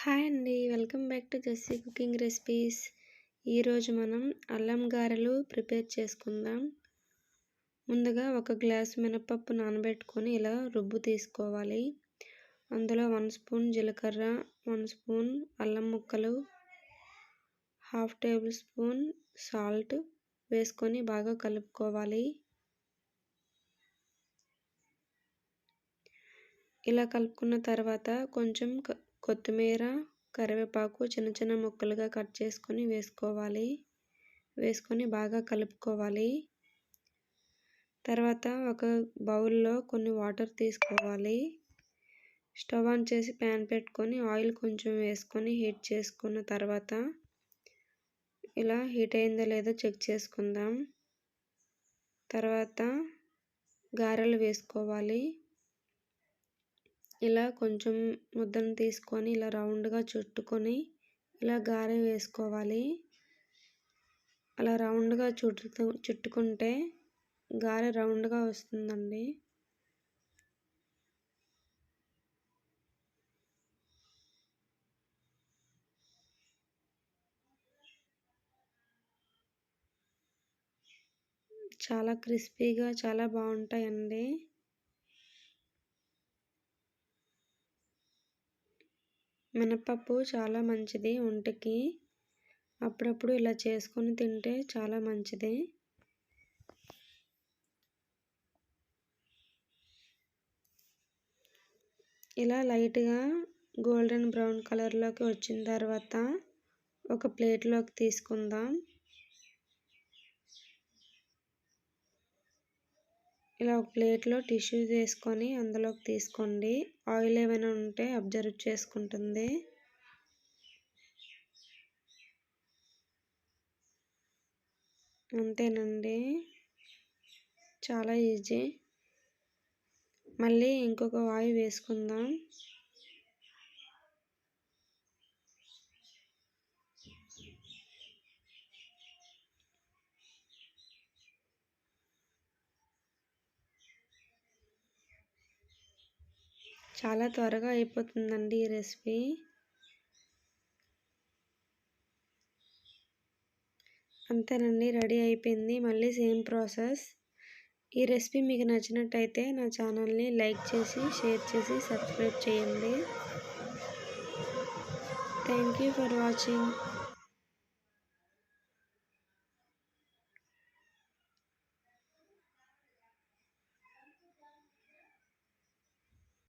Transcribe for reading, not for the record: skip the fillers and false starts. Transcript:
Hi అండి. Welcome back to Jessie cooking recipes. ఈరోజు మనం అల్లం గారెలు ప్రిపేర్ చేసుకుందాం. ముందుగా ఒక గ్లాసు మినపప్పు నానబెట్టుకొని ఇలా రుబ్బు తీసుకోవాలి. అందులో 1 స్పూన్ జీలకర్ర, 1 స్పూన్ అల్లం ముక్కలు, 1/2 టేబుల్ స్పూన్ సాల్ట్ వేసుకొని బాగా కలుపుకోవాలి. ఇలా కలుపుకున్న తర్వాత కొంచెం కొత్తిమీర, కరివేపాకు చిన్న చిన్న ముక్కలుగా కట్ చేసుకొని వేసుకొని బాగా కలుపుకోవాలి. తర్వాత ఒక బౌల్లో కొన్ని వాటర్ తీసుకోవాలి. స్టవ్ ఆన్ చేసి ప్యాన్ పెట్టుకొని ఆయిల్ కొంచెం వేసుకొని హీట్ చేసుకున్న తర్వాత ఇలా హీట్ అయిందో లేదో చెక్ చేసుకుందాం. తర్వాత గారెలు వేసుకోవాలి. ఇలా కొంచెం ముద్దను తీసుకొని ఇలా రౌండ్గా చుట్టుకొని ఇలా గారె వేసుకోవాలి. అలా రౌండ్గా చుట్టుకుంటే గారె రౌండ్గా వస్తుందండి. చాలా క్రిస్పీగా చాలా బాగుంటాయండి. మినపప్పు చాలా మంచిది ఒంటికి. అప్పుడప్పుడు ఇలా చేసుకొని తింటే చాలా మంచిది. ఇలా లైట్గా గోల్డెన్ బ్రౌన్ కలర్లోకి వచ్చిన తర్వాత ఒక ప్లేట్లోకి తీసుకుందాం. ఇలా ఒక ప్లేట్లో టిష్యూ వేసుకొని అందులోకి తీసుకోండి. ఆయిల్ ఏమైనా ఉంటే అబ్జర్వ్ చేసుకుంటుంది. అంతేనండి, చాలా ఈజీ. మళ్ళీ ఇంకొక వాయి వేసుకుందాం. చాలా త్వరగా అయిపోతుందండి ఈ రెసిపీ. అంతేనండి, రెడీ అయిపోయింది. మళ్ళీ సేమ్ ప్రాసెస్. ఈ రెసిపీ మీకు నచ్చినట్టయితే నా ఛానల్ని లైక్ చేసి, షేర్ చేసి, సబ్స్క్రైబ్ చేయండి. Thank you for watching.